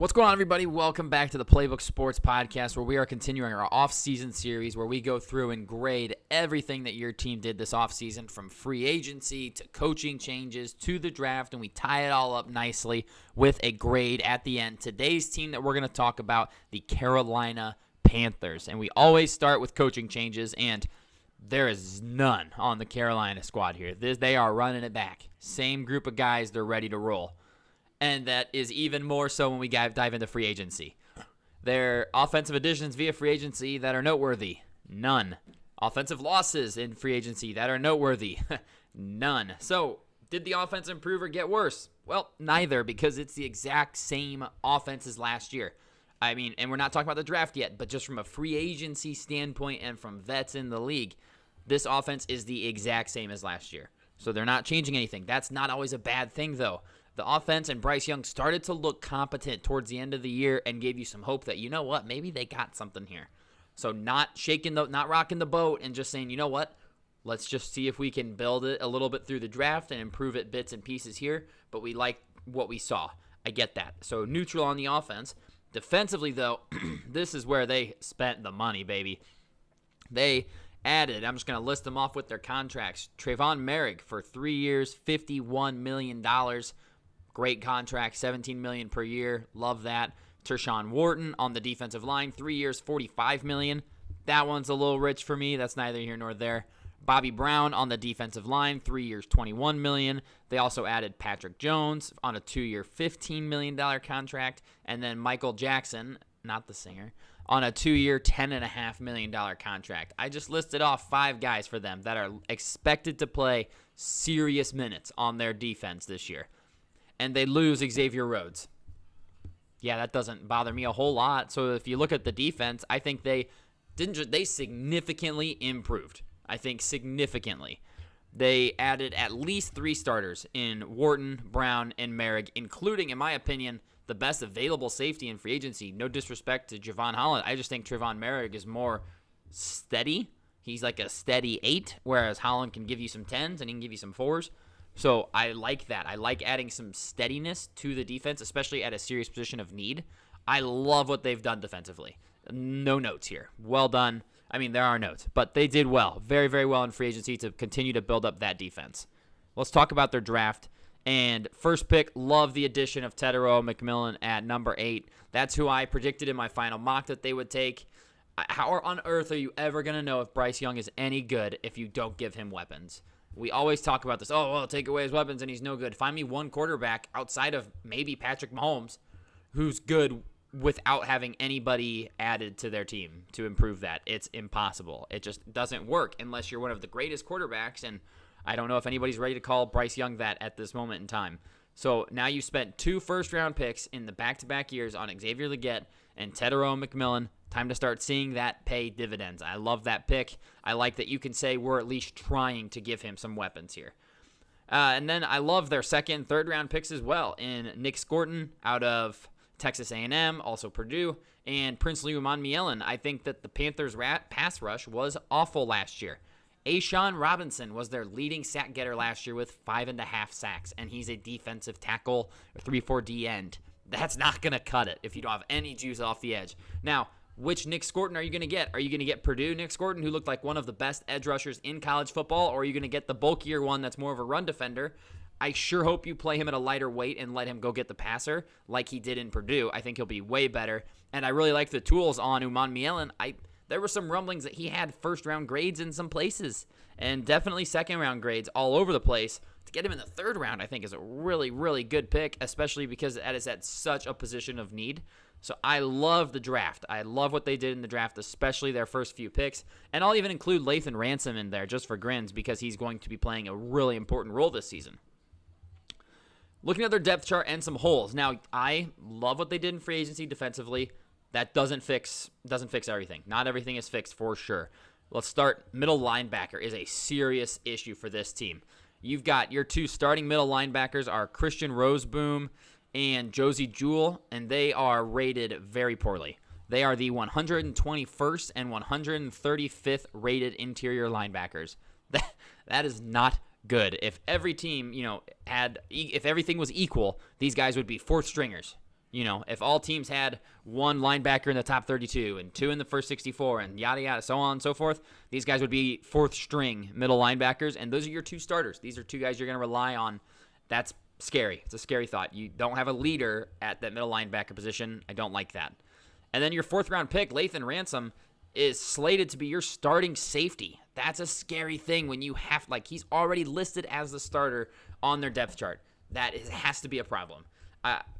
What's going on, everybody? Welcome back to the Playbook Sports Podcast, where we are continuing our off-season series where we go through and grade everything that your team did this off-season, from free agency to coaching changes to the draft, and we tie it all up nicely with a grade at the end. Today's team that we're going to talk about, the Carolina Panthers, and we always start with coaching changes, and there is none on the Carolina squad here. They are running it back. Same group of guys, they're ready to roll. And that is even more so when we dive into free agency. Their offensive additions via free agency that are noteworthy, none. Offensive losses in free agency that are noteworthy, none. So, did the offense improve or get worse? Well, neither, because it's the exact same offense as last year. I mean, and we're not talking about the draft yet, but just from a free agency standpoint and from vets in the league, this offense is the exact same as last year. So they're not changing anything. That's not always a bad thing, though. The offense and Bryce Young started to look competent towards the end of the year and gave you some hope that, you know what, maybe they got something here. So not rocking the boat and just saying, you know what, let's just see if we can build it a little bit through the draft and improve it bits and pieces here. But we like what we saw. I get that. So neutral on the offense. Defensively, though, this is where they spent the money, baby. They added, I'm just going to list them off with their contracts. Trayvon Merrick for 3 years, $51 million. Great contract, $17 million per year. Love that. Tershawn Wharton on the defensive line, 3 years, $45 million. That one's a little rich for me. That's neither here nor there. Bobby Brown on the defensive line, 3 years, $21 million. They also added Patrick Jones on a 2-year, $15 million contract. And then Michael Jackson, not the singer, on a 2-year, $10.5 million contract. I just listed off 5 guys for them that are expected to play serious minutes on their defense this year. And they lose Xavier Rhodes. Yeah, that doesn't bother me a whole lot. So if you look at the defense, I think they significantly improved. I think significantly. They added at least 3 starters in Wharton, Brown, and Merrick, including, in my opinion, the best available safety in free agency. No disrespect to Javon Holland. I just think Trayvon Merrick is more steady. He's like a steady 8, whereas Holland can give you some 10s and he can give you some 4s. So I like that. I like adding some steadiness to the defense, especially at a serious position of need. I love what they've done defensively. No notes here. Well done. I mean, there are notes, but they did well. Very, very well in free agency to continue to build up that defense. Let's talk about their draft. And first pick, love the addition of Tetairoa McMillan at number 8. That's who I predicted in my final mock that they would take. How on earth are you ever going to know if Bryce Young is any good if you don't give him weapons? We always talk about this. Oh, well, take away his weapons and he's no good. Find me one quarterback outside of maybe Patrick Mahomes who's good without having anybody added to their team to improve that. It's impossible. It just doesn't work unless you're one of the greatest quarterbacks, and I don't know if anybody's ready to call Bryce Young that at this moment in time. So now you spent 2 first-round picks in the back-to-back years on Xavier Legette and Tetairoa McMillan. Time to start seeing that pay dividends. I love that pick. I like that you can say we're at least trying to give him some weapons here. And then I love their second and third-round picks as well in Nick Scorton out of Texas A&M, also Purdue, and Princely Umanmielen. I think that the Panthers' pass rush was awful last year. A'Shawn Robinson was their leading sack getter last year with 5.5 sacks, and he's a defensive tackle, 3-4 D end. That's not going to cut it if you don't have any juice off the edge. Now, which Nick Scorton are you going to get? Are you going to get Purdue Nick Scorton, who looked like one of the best edge rushers in college football, or are you going to get the bulkier one that's more of a run defender? I sure hope you play him at a lighter weight and let him go get the passer like he did in Purdue. I think he'll be way better, and I really like the tools on Umanmielen. There were some rumblings that he had first-round grades in some places and definitely second-round grades all over the place. To get him in the third round, I think, is a really, really good pick, especially because that is at such a position of need. So I love the draft. I love what they did in the draft, especially their first few picks. And I'll even include Lathan Ransom in there just for grins because he's going to be playing a really important role this season. Looking at their depth chart and some holes. Now, I love what they did in free agency defensively. That doesn't fix everything. Not everything is fixed for sure. Let's start. Middle linebacker is a serious issue for this team. You've got your 2 starting middle linebackers are Christian Roseboom and Josie Jewell, and they are rated very poorly. They are the 121st and 135th rated interior linebackers. That is not good. If every team, if everything was equal, these guys would be 4th stringers. If all teams had one linebacker in the top 32 and two in the first 64 and yada, yada, so on and so forth, these guys would be fourth string middle linebackers, and those are your two starters. These are two guys you're going to rely on. That's scary. It's a scary thought. You don't have a leader at that middle linebacker position. I don't like that. And then your fourth-round pick, Lathan Ransom, is slated to be your starting safety. That's a scary thing when you have, he's already listed as the starter on their depth chart. That has to be a problem.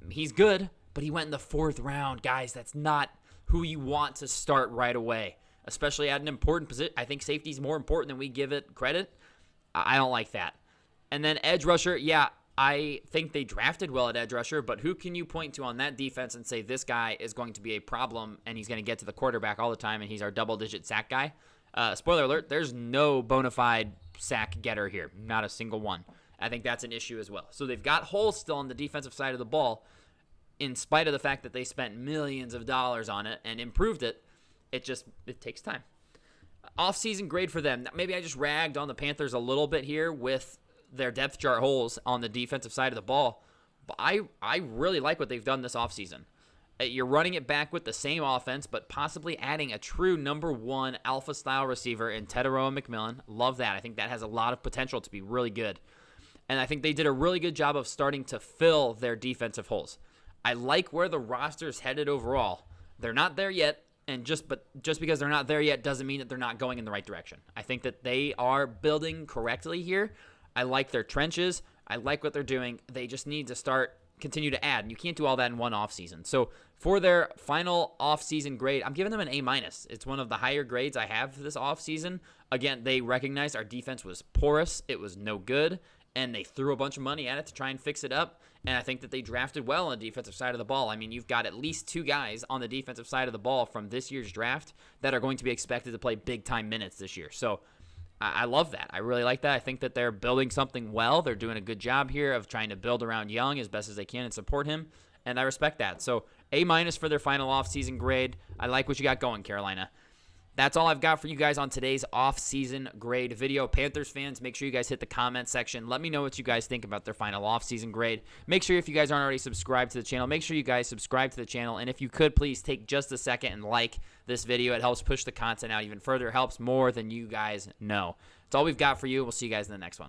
He's good, but he went in the fourth round. Guys, that's not who you want to start right away, especially at an important position. I think safety is more important than we give it credit. I don't like that. And then edge rusher, yeah, I think they drafted well at edge rusher, but who can you point to on that defense and say this guy is going to be a problem and he's going to get to the quarterback all the time and he's our double-digit sack guy? Spoiler alert, there's no bona fide sack getter here, not a single one. I think that's an issue as well. So they've got holes still on the defensive side of the ball, in spite of the fact that they spent millions of dollars on it and improved it. It takes time. Off-season grade for them. Maybe I just ragged on the Panthers a little bit here with their depth chart holes on the defensive side of the ball, but I really like what they've done this offseason. You're running it back with the same offense, but possibly adding a true number one alpha-style receiver in Teteroa McMillan. Love that. I think that has a lot of potential to be really good. And I think they did a really good job of starting to fill their defensive holes. I like where the roster's headed overall. They're not there yet, and just because they're not there yet doesn't mean that they're not going in the right direction. I think that they are building correctly here. I like their trenches. I like what they're doing. They just need to continue to add, and you can't do all that in one offseason. So for their final offseason grade, I'm giving them an A-. It's one of the higher grades I have this offseason. Again, they recognized our defense was porous. It was no good, and they threw a bunch of money at it to try and fix it up. And I think that they drafted well on the defensive side of the ball. I mean, you've got at least two guys on the defensive side of the ball from this year's draft that are going to be expected to play big-time minutes this year. So I love that. I really like that. I think that they're building something well. They're doing a good job here of trying to build around Young as best as they can and support him, and I respect that. So A- for their final offseason grade. I like what you got going, Carolina. That's all I've got for you guys on today's off-season grade video. Panthers fans, make sure you guys hit the comment section. Let me know what you guys think about their final off-season grade. Make sure if you guys aren't already subscribed to the channel, make sure you guys subscribe to the channel. And if you could, please take just a second and like this video. It helps push the content out even further. It helps more than you guys know. That's all we've got for you. We'll see you guys in the next one.